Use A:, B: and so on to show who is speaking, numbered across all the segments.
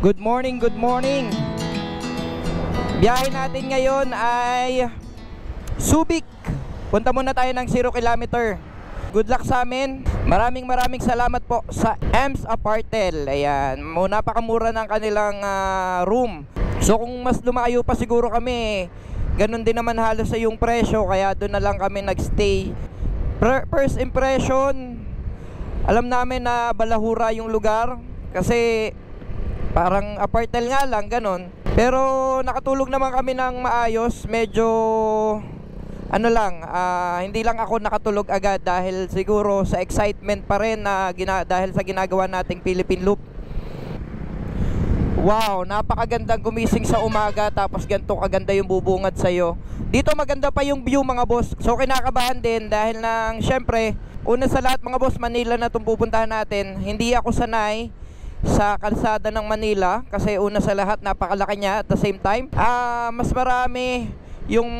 A: Good morning, good morning. Biyahe natin ngayon ay Subic. Punta muna tayo ng 0 kilometer. Good luck sa amin. Maraming salamat po sa Ems Apartel. Ayan, napakamura ng kanilang room. So kung mas lumayo pa siguro kami, ganun din naman halos sa yung presyo, kaya doon na lang kami nagstay. First impression, alam namin na balahura yung lugar kasi parang apartel nga lang, ganun. Pero nakatulog naman kami ng maayos. Medyo ano lang, hindi lang ako nakatulog agad dahil siguro sa excitement pa rin na dahil sa ginagawa nating Philippine Loop. Wow, napakagandang gumising sa umaga tapos ganito kaganda yung bubungad sa'yo. Dito maganda pa yung view mga boss. So kinakabahan din dahil nang syempre, una sa lahat mga boss, Manila na itong pupuntahan natin. Hindi ako sanay sa kalsada ng Manila kasi una sa lahat napakalaki niya. At the same time, mas marami yung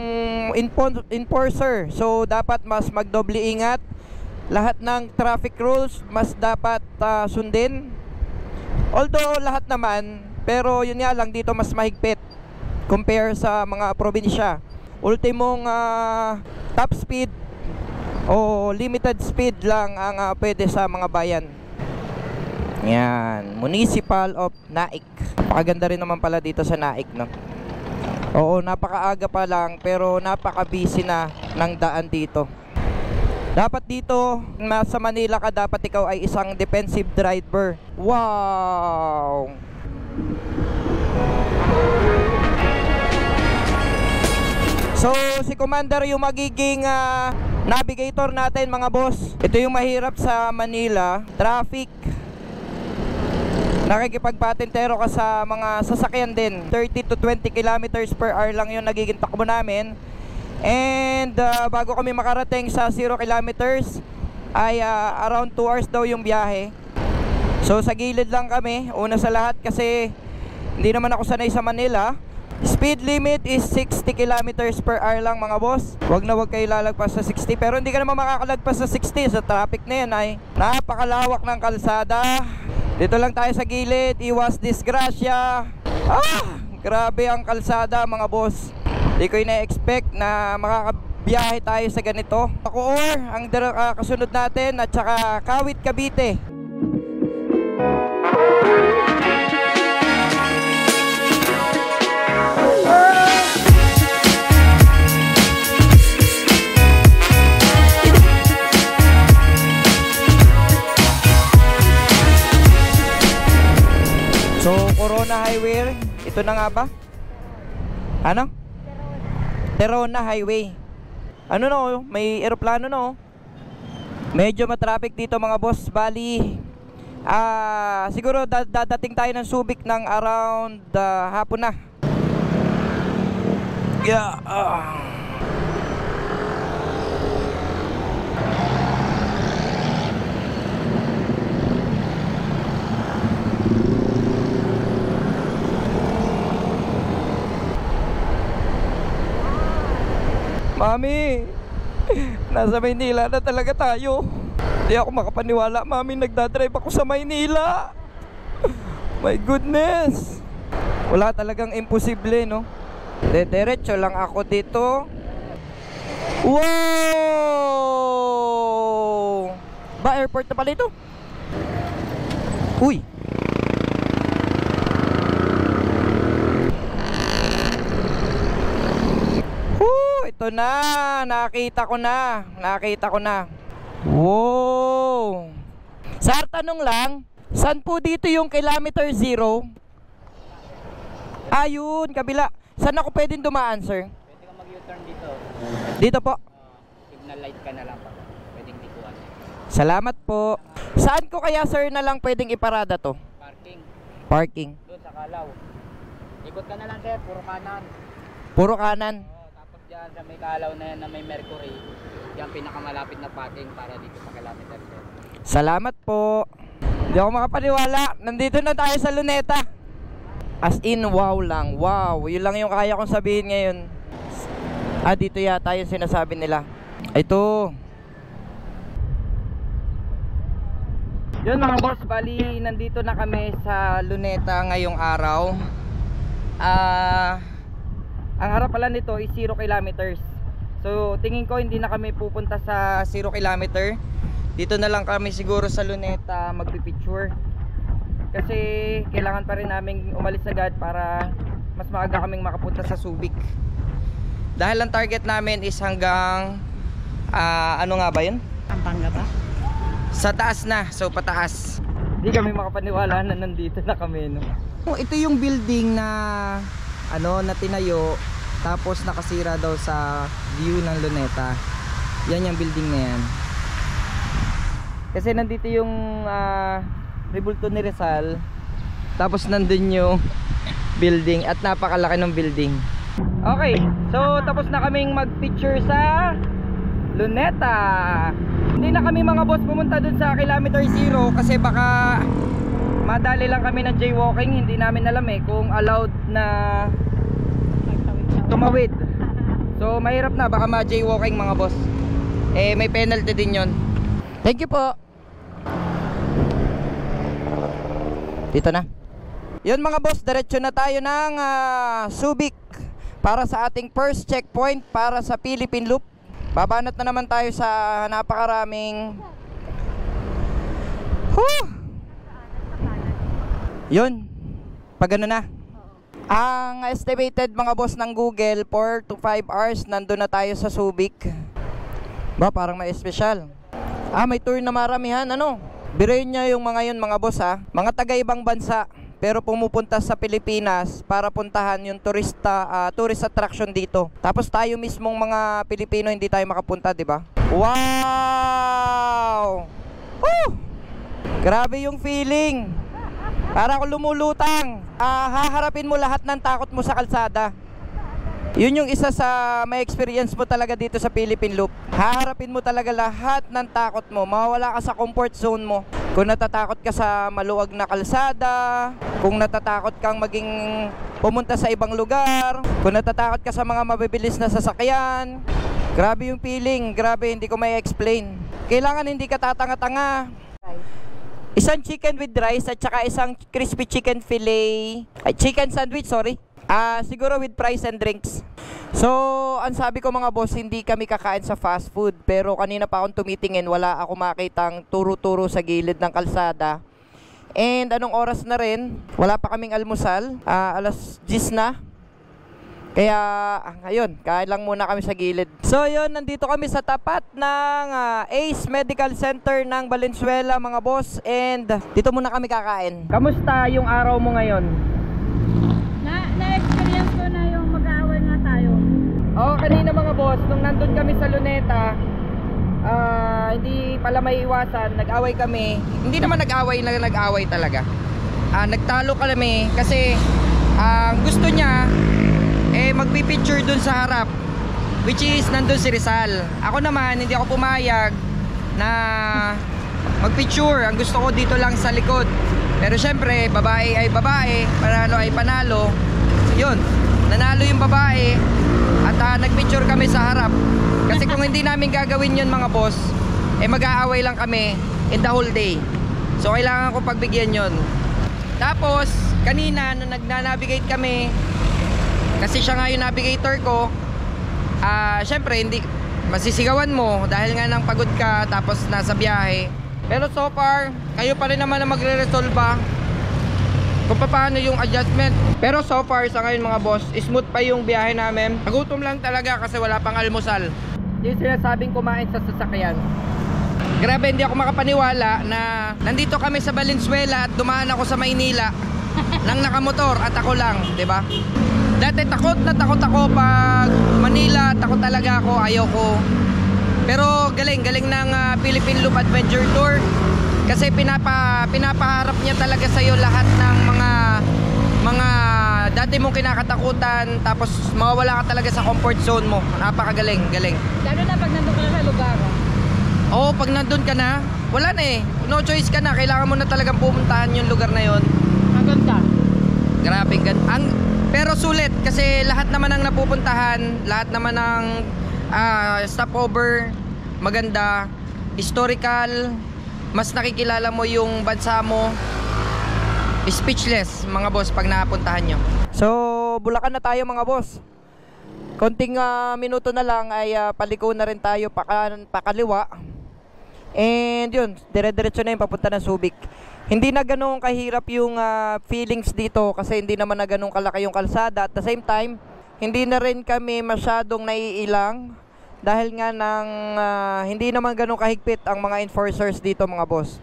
A: enforcer. So dapat mas magdoble ingat. Lahat ng traffic rules mas dapat sundin. Although lahat naman, pero yun nga lang, dito mas mahigpit compare sa mga probinsya. Ultimong top speed o limited speed lang ang pwede sa mga bayan. Yan, Municipal of Naik. Napakaganda rin naman pala dito sa Naik, no? Oo, napakaaga pa lang pero napaka-busy na ng daan dito. Dapat dito, sa Manila ka, dapat ikaw ay isang defensive driver. Wow! So, si Commander yung magiging navigator natin mga boss. Ito yung mahirap sa Manila, traffic. Nakikipagpatintero ka sa mga sasakyan din. 30 to 20 kilometers per hour lang yung nagiging takbo namin. And bago kami makarating sa 0 kilometers ay around 2 hours daw yung biyahe. So sa gilid lang kami, una sa lahat kasi hindi naman ako sanay sa Manila. Speed limit is 60 kilometers per hour lang mga boss. Wag na wag kayo lalagpas sa 60. Pero hindi ka naman makakalagpas sa 60 sa traffic na yan ay napakalawak ng kalsada. Dito lang tayo sa gilid, iwas disgrasya. Grabe ang kalsada mga boss. Hindi ko ina-expect na makakabiyahe tayo sa ganito. Bacoor ang kasunod natin at saka Kawit, Cavite. So, Corona Highway, ito na nga ba? Ano? Terona Highway. Ano no? May eroplano no? Medyo matraffic dito mga boss. Bali, siguro dadating tayo ng Subic ng around hapon na. Yeah. Mami, nasa Maynila na talaga tayo. Hindi ako makapaniwala, Mami, nagdadrive ako sa Maynila. My goodness. Wala talagang imposible, no? Diretso lang ako dito. Wow! Ba, airport na pala ito? Uy! Ito na, nakita ko na. Wow. Sir, tanong lang, saan po dito yung kilometer 0? Ayun, kabila. Saan ako pwedeng dumaan, sir?
B: Pwede kang mag-U-turn dito.
A: Dito po?
B: Signal light ka na lang pa. Pwedeng dituan.
A: Salamat po. Saan ko kaya, sir, na lang pwedeng iparada to? Parking.
B: Doon sa Kalaw. Ikot ka na lang, sir. Puro kanan.
A: Puro kanan?
B: Diyan sa may Kalaw na yan na may Mercury, yan pinakamalapit na parking para dito sa kilometer.
A: Salamat po. Hindi ako makapaniwala. Nandito na tayo sa Luneta. As in, wow lang. Wow. Yun lang yung kaya kong sabihin ngayon. Dito yata yung sinasabi nila. Ito. Yun mga boss, bali nandito na kami sa Luneta ngayong araw. Ang harap pala nito is 0 kilometers. So tingin ko hindi na kami pupunta sa 0 kilometer. Dito na lang kami siguro sa Luneta magpipicture. Kasi kailangan pa rin namin umalis agad para mas maaga kaming makapunta sa Subic. Dahil ang target namin is hanggang ano nga ba yun?
C: Pampanga ba?
A: Sa taas na, so pataas. Hindi kami makapaniwala na nandito na kami, no? Ito yung building na ano na tinayo tapos nakasira daw sa view ng Luneta. Yan yung building na yan. Kasi nandito yung Rebulto ni Rizal. Tapos nandun yung building at napakalaki ng building. Okay, so tapos na kaming mag-picture sa Luneta. Hindi na kami mga boss pumunta dun sa kilometer 0 kasi baka madali lang kami ng jaywalking. Hindi namin alam kung allowed na tumawid. So mahirap na, baka ma-jaywalking mga boss. May penalty din yon. Thank you po. Dito na. Yun mga boss, diretso na tayo ng Subic para sa ating first checkpoint para sa Philippine Loop. Babanat na naman tayo sa napakaraming yun, pag ano na. Ang estimated mga boss ng Google 4 to 5 hours nandun na tayo sa Subic. Ba, parang may espesyal. May tour na maramihan, ano? Biruin nyo yung mga yun mga boss mga taga ibang bansa pero pumupunta sa Pilipinas para puntahan yung tourist attraction dito. Tapos tayo mismong mga Pilipino hindi tayo makapunta, di ba? Wow! Woo! Grabe yung feeling. Para ako lumulutang. Haharapin mo lahat ng takot mo sa kalsada. Yun yung isa sa may experience mo talaga dito sa Philippine Loop. Haharapin mo talaga lahat ng takot mo. Mawawala ka sa comfort zone mo. Kung natatakot ka sa maluwag na kalsada, kung natatakot kang maging pumunta sa ibang lugar, kung natatakot ka sa mga mabibilis na sasakyan, grabe yung feeling, grabe, hindi ko may explain. Kailangan hindi ka tatanga-tanga. Isang chicken with rice at saka isang crispy chicken fillet, chicken sandwich, sorry. Siguro with fries and drinks. So, ang sabi ko mga boss, hindi kami kakain sa fast food. Pero kanina pa akong tumitingin, wala ako makitang turo-turo sa gilid ng kalsada. And anong oras na rin, wala pa kaming almusal. Alas 10 na. Kaya, ayun, kain lang muna kami sa gilid. So, yun, nandito kami sa tapat ng Ace Medical Center ng Valenzuela mga boss. And dito muna kami kakain. Kamusta yung araw mo ngayon?
C: Na-experience ko na yung mag-aaway nga tayo.
A: Oo, kanina mga boss, nung nandun kami sa Luneta, hindi pala may iwasan, nag-away kami. Hindi naman nag-away na nag-away talaga. Nagtalo kami kasi gusto niya magpipicture dun sa harap, which is nandun si Rizal. Ako naman, hindi ako pumayag na magpicture. Ang gusto ko dito lang sa likod. Pero syempre, babae ay babae, panalo ay panalo. Yun, nanalo yung babae at nagpicture kami sa harap. Kasi kung hindi namin gagawin yun mga boss, mag-aaway lang kami in the whole day. So kailangan ko pagbigyan yun. Tapos, kanina nung nagna-navigate kami, kasi siya nga yung navigator ko, syempre hindi masisigawan mo dahil nga nang pagod ka tapos nasa biyahe. Pero so far, kayo pa rin naman na magre-resolve kung paano yung adjustment. Pero so far, sa ngayon mga boss, smooth pa yung biyahe namin. Nagutom lang talaga kasi wala pang almusal. Yung sinasabing kumain sa sasakyan. Grabe, hindi ako makapaniwala na nandito kami sa Valenzuela at dumaan ako sa Maynila nang nakamotor at ako lang, di ba? Dati takot ako pag Manila, takot talaga ako, ayaw ko. Pero galing ng Philippine Loop Adventure Tour kasi pinapaharap niya talaga sa iyo lahat ng mga dati mong kinakatakutan, tapos mawawala ka talaga sa comfort zone mo. Napakagaling, galing.
C: Lalo na pag nandun ka na sa lugar.
A: Oo, pag nandun ka na, wala na no choice ka na, kailangan mo na talagang pumuntahan yung lugar na yon.
C: Maganda.
A: Grabe, pero sulit kasi lahat naman ng napupuntahan, lahat naman ng stopover maganda, historical, mas nakikilala mo yung bansa mo. Speechless mga boss pag napuntahan nyo. So Bulacan na tayo mga boss. Konting minuto na lang ay paliko na rin tayo pakaliwa. And yun, dire-diretso na yung papunta ng Subic. Hindi na ganun kahirap yung feelings dito kasi hindi naman na ganun kalaki yung kalsada. At the same time, hindi na rin kami masyadong naiilang dahil nga hindi naman ganun kahigpit ang mga enforcers dito mga boss.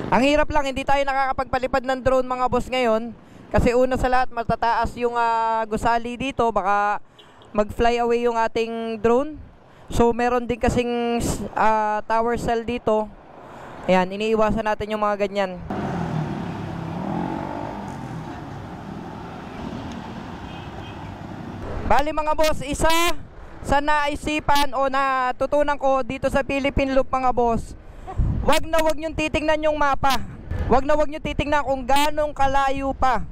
A: Ang hirap lang, hindi tayo nakakapagpalipad ng drone mga boss ngayon kasi una sa lahat matataas yung gusali dito, baka mag-fly away yung ating drone. So meron din kasing tower cell dito. Ayan, iniiwasan natin yung mga ganyan. Bali mga boss, isa sa naisipan o natutunan ko dito sa Philippine Loop mga boss, wag na wag nyo titingnan yung mapa. Wag na wag nyo titingnan kung ganong kalayo pa.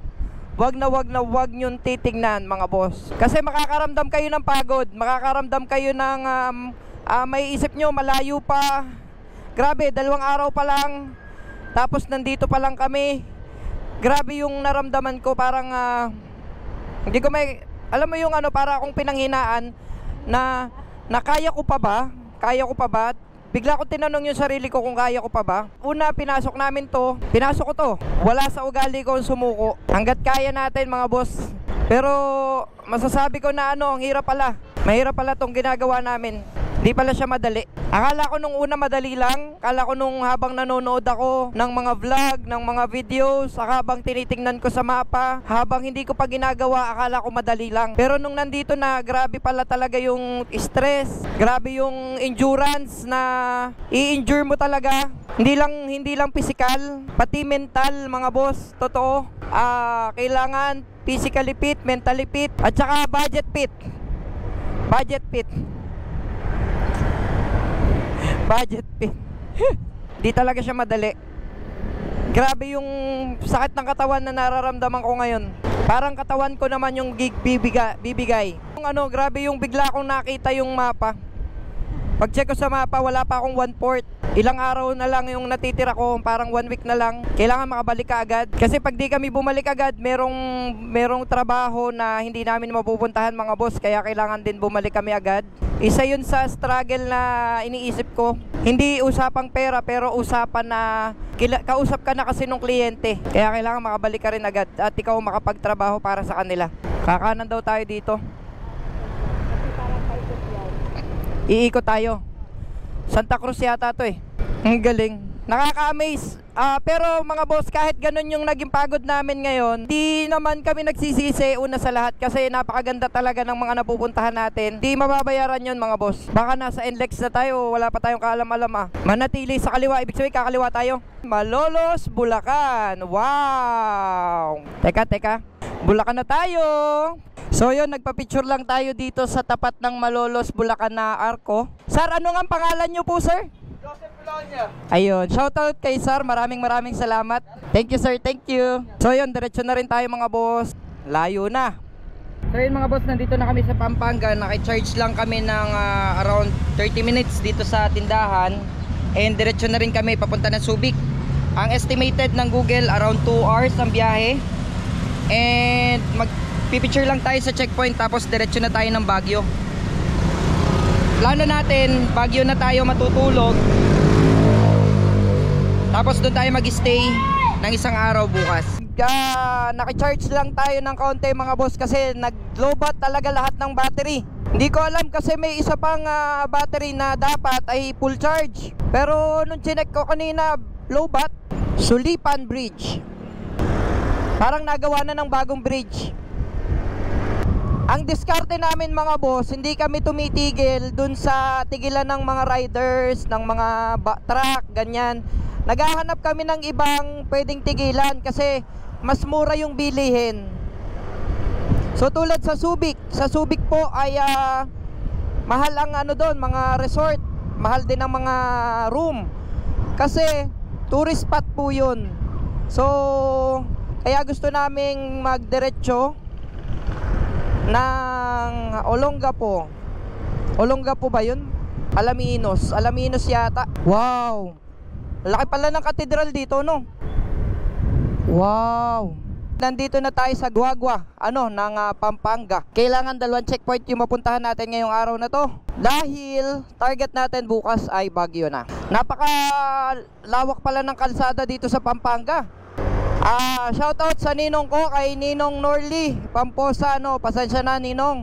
A: Wag na wag nyo titingnan mga boss. Kasi makakaramdam kayo ng pagod. Makakaramdam kayo ng may isip nyo malayo pa. Grabe, 2 araw pa lang. Tapos nandito pa lang kami. Grabe yung naramdaman ko. Parang hindi ko may, alam mo yung para akong pinanghinaan na kaya ko pa ba? Kaya ko pa ba? Bigla ko tinanong yung sarili ko kung kaya ko pa ba. Una, pinasok ko to. Wala sa ugali ko sumuko. Hanggat kaya natin mga boss. Pero masasabi ko na ang hirap pala. Mahirap pala tong ginagawa namin. Di pala siya madali. Akala ko nung una madali lang. Akala ko nung habang nanonood ako ng mga vlog, ng mga videos, habang tinitingnan ko sa mapa, habang hindi ko pa ginagawa, akala ko madali lang. Pero nung nandito na, grabe pala talaga yung stress. Grabe yung endurance na i-endure mo talaga. Hindi lang physical, pati mental mga boss. Totoo. Kailangan physically fit, mentally fit, at saka budget fit. Budget fit. Di talaga siya madali. Grabe yung sakit ng katawan na nararamdaman ko ngayon. Parang katawan ko naman yung bibigay. Grabe yung bigla kong nakita yung mapa. Pag check ko sa mapa, wala pa akong 1/4. Ilang araw na lang yung natitira ko, parang 1 week na lang. Kailangan makabalik ka agad. Kasi pag di kami bumalik agad, merong trabaho na hindi namin mapupuntahan mga boss. Kaya kailangan din bumalik kami agad. Isa yun sa struggle na iniisip ko. Hindi usapang pera, pero usapan na kausap ka na kasi nung kliyente. Kaya kailangan makabalik ka rin agad at ikaw makapagtrabaho para sa kanila. Kakanan daw tayo dito. Iikot tayo. Santa Cruz yata to eh. Ang galing. Nakaka-amaze. Pero mga boss, kahit ganun yung naging pagod namin ngayon, di naman kami nagsisisi una sa lahat kasi napakaganda talaga ng mga napupuntahan natin. Di mababayaran yun mga boss. Baka nasa NLEX na tayo, wala pa tayong kaalam-alam Manatili sa kaliwa, ibig sabihin kakaliwa tayo. Malolos, Bulacan. Wow! Teka. Bulacan na tayo. So yun, nagpa-picture lang tayo dito sa tapat ng Malolos, Bulacan na arko. Sir, ano nga pangalan nyo po, sir?
B: Joseph Polonia.
A: Ayun, shoutout kay sir, maraming salamat. Thank you sir, thank you. So yun, diretso na rin tayo mga boss. Layo na. So yun mga boss, nandito na kami sa Pampanga. Naki-charge lang kami ng around 30 minutes dito sa tindahan. And diretso na rin kami papunta ng Subic. Ang estimated ng Google, around 2 hours ang biyahe. And magpipicture lang tayo sa checkpoint, tapos diretso na tayo ng Baguio. Plano natin, Baguio na tayo matutulog. Tapos doon tayo mag-stay ng 1 araw bukas. Naki-charge lang tayo ng kaunti mga boss kasi nag-lowbat talaga lahat ng battery. Hindi ko alam kasi may isa pang battery na dapat ay full charge. Pero nung chinek ko kanina, lowbat. Sulipan Bridge. Parang nagawa na ng bagong bridge. Ang diskarte namin mga boss, hindi kami tumitigil dun sa tigilan ng mga riders, ng mga truck, ganyan. Naghahanap kami ng ibang pwedeng tigilan kasi mas mura yung bilihin. So tulad sa Subic po ay mahal ang doon, mga resort. Mahal din ang mga room. Kasi tourist spot po yun. So kaya gusto naming magdiretso ng Olongapo. Olongapo ba yun? Alaminos yata. Wow, Laki pala ng katedral dito, no? Wow! Nandito na tayo sa Guagua, ng Pampanga. Kailangan 2 checkpoint yung mapuntahan natin ngayong araw na to. Dahil target natin bukas ay Baguio na. Napaka lawak pala ng kalsada dito sa Pampanga. Shoutout sa ninong ko, kay Ninong Norly Pamposa, pasensya na Ninong.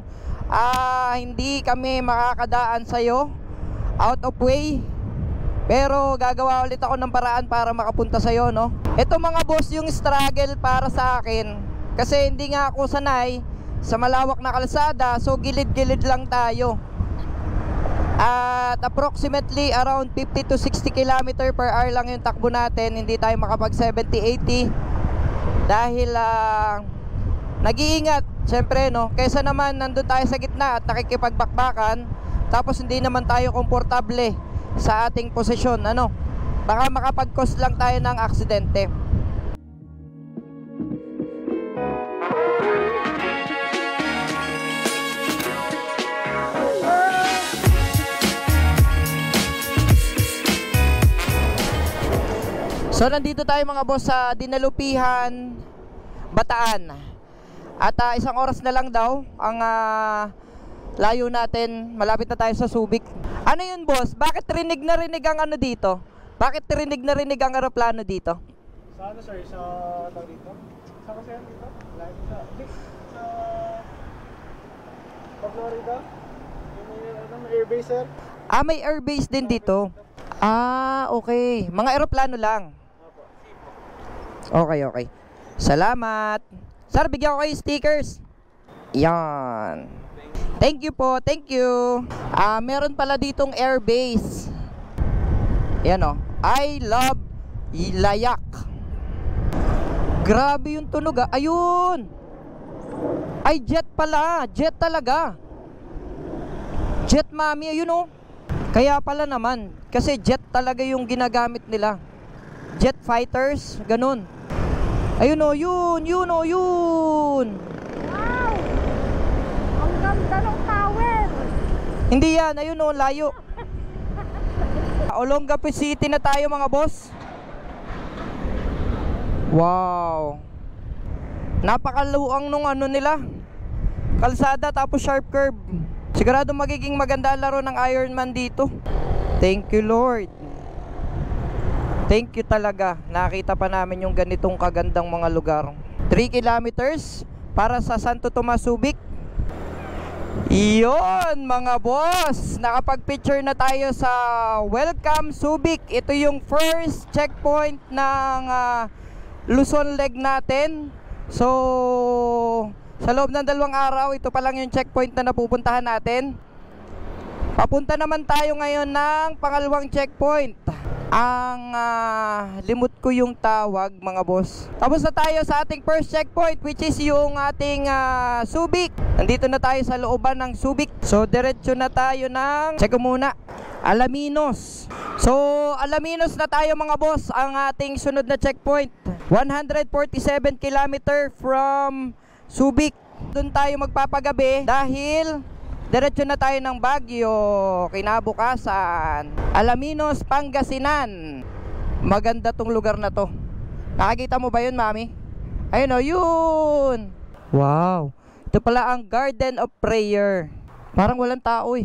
A: Hindi kami makakadaan sa'yo. Out of way. Pero gagawa ulit ako ng paraan para makapunta sa'yo, no? Ito mga boss yung struggle para sa akin. Kasi hindi nga ako sanay sa malawak na kalsada. So gilid-gilid lang tayo. At approximately around 50 to 60 km per hour lang yung takbo natin. Hindi tayo makapag 70-80. Dahil nag-iingat, syempre, no? Kaysa naman nandun tayo sa gitna at nakikipagbakbakan, tapos hindi naman tayo komportable sa ating posisyon, baka makapag-cause lang tayo ng aksidente. So nandito tayo mga boss sa Dinalupihan, Bataan. At 1 oras na lang daw ang layo natin. Malapit na tayo sa Subic. Ano yun boss? Bakit rinig na rinig ang dito? Bakit rinig na rinig ang aeroplano dito?
D: Sa sir? Sa tao dito? Sa kasi dito? Live sa... Sa Florida? Yung airbase sir?
A: May airbase din dito. Okay. Mga aeroplano lang. Okay. Salamat. Sir, bigyan ko kayo stickers. Yan. Thank you po, thank you. Meron pala ditong airbase. Yan I love Ilayak. Grabe yung tunog Ayun. Ay jet pala, jet talaga. Jet mami, ayun Kaya pala naman, kasi jet talaga yung ginagamit nila. Jet fighters, ganun. Ayun yun.
C: Ang ganda ng tower.
A: Hindi yan, ayun layo. Olongapo City na tayo mga boss. Wow. Napakaluang nung nila. Kalsada tapos sharp curve. Sigurado magiging maganda laro ng Ironman dito. Thank you Lord. Thank you talaga. Nakita pa namin yung ganitong kagandang mga lugar. 3 kilometers para sa Santo Tomas, Subic. Iyon mga boss, nakapag-picture na tayo sa Welcome Subic. Ito yung first checkpoint ng Luzon leg natin. So sa loob ng 2 araw, ito pa lang yung checkpoint na napupuntahan natin. Papunta naman tayo ngayon ng pangalawang checkpoint. Ang limot ko yung tawag mga boss. Tapos na tayo sa ating first checkpoint, which is yung ating Subic. Nandito na tayo sa looban ng Subic. So diretso na tayo ng, check ko muna, Alaminos. So Alaminos na tayo mga boss. Ang ating sunod na checkpoint, 147 km from Subic. Doon tayo magpapagabi dahil diretso na tayo ng Baguio kinabukasan. Alaminos, Pangasinan. Maganda tong lugar na to. Nakikita mo ba yun, mami? Ayun yun. Wow. Ito pala ang Garden of Prayer. Parang walang tao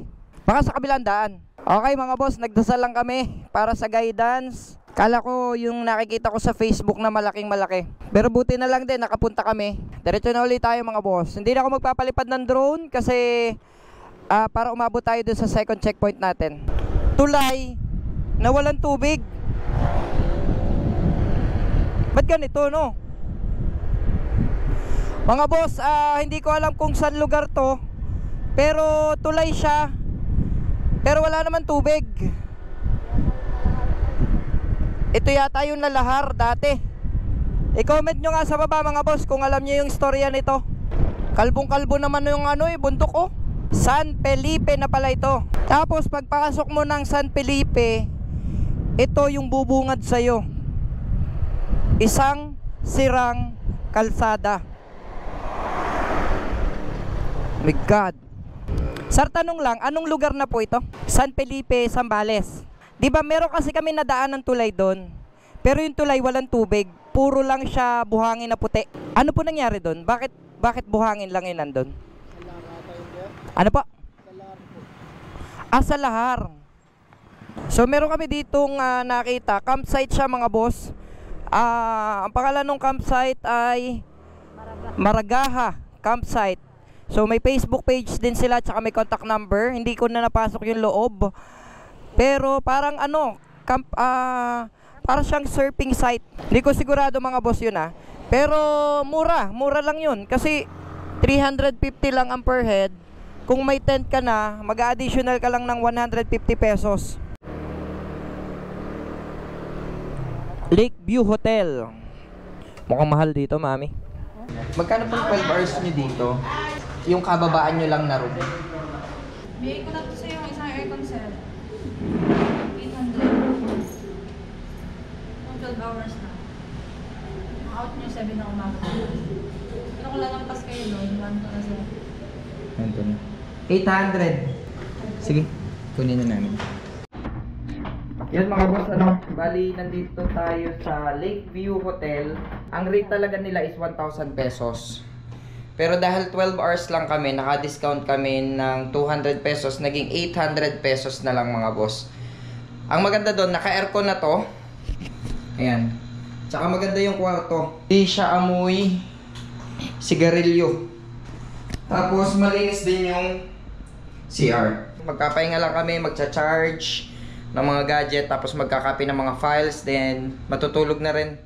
A: Baka sa kabilang daan. Okay mga boss, nagdasal lang kami para sa guidance. Kala ko yung nakikita ko sa Facebook na malaking malaki. Pero buti na lang din, nakapunta kami. Diretso na ulit tayo mga boss. Hindi na ako magpapalipad ng drone kasi para umabot tayo dun sa second checkpoint natin. Tulay na walang tubig. Ba't ganito mga boss? Hindi ko alam kung saan lugar to, pero tulay siya, pero wala naman tubig. Ito yata yung Lalahar dati. I-comment nyo nga sa baba mga boss kung alam nyo yung storya nito. Kalbong kalbo naman yung bundok San Felipe na pala ito. Tapos pagpasok mo ng San Felipe, ito yung bubungad sa'yo. Isang sirang kalsada. My God. Sir, tanong lang, anong lugar na po ito? San Felipe, Zambales. Di ba meron kasi kami nadaan ng tulay doon. Pero yung tulay walang tubig. Puro lang siya buhangin na puti. Ano po nangyari doon? Bakit buhangin lang yun nandun? Ano po? Sa lahar. So meron kami ditong nakita. Campsite siya mga boss. Ang pangalan ng campsite ay Maragaha Campsite. So may Facebook page din sila, tsaka may contact number. Hindi ko na napasok yung loob. Pero parang para siyang surfing site. Hindi ko sigurado mga boss yun Pero mura lang yun. Kasi 350 lang ang per head. Kung may tent ka na, mag-additional ka lang ng 150 pesos. Lakeview Hotel. Mukhang mahal dito, mami. Magkano pong 12 hours nyo dito? Yung kababaan nyo lang na room.
C: Bigay ko na to sa yung isang aircon set. 12 hours na. Ang out nyo 7 na umaga. Pero kung lalampas kayo doon, 1 to na sila.
A: 800. Sige, kunin na namin. Yan mga boss, bali nandito tayo sa Lakeview Hotel. Ang rate talaga nila is 1,000 pesos. Pero dahil 12 hours lang kami, naka-discount kami ng 200 pesos, naging 800 pesos na lang mga boss. Ang maganda doon, naka-aircon na to. Ayan. Tsaka maganda yung kwarto. Hindi siya amoy sigarilyo. Tapos malinis din yung CR. Magkapahinga lang kami, magcha-charge ng mga gadget, tapos magkakape ng mga files, then matutulog na rin.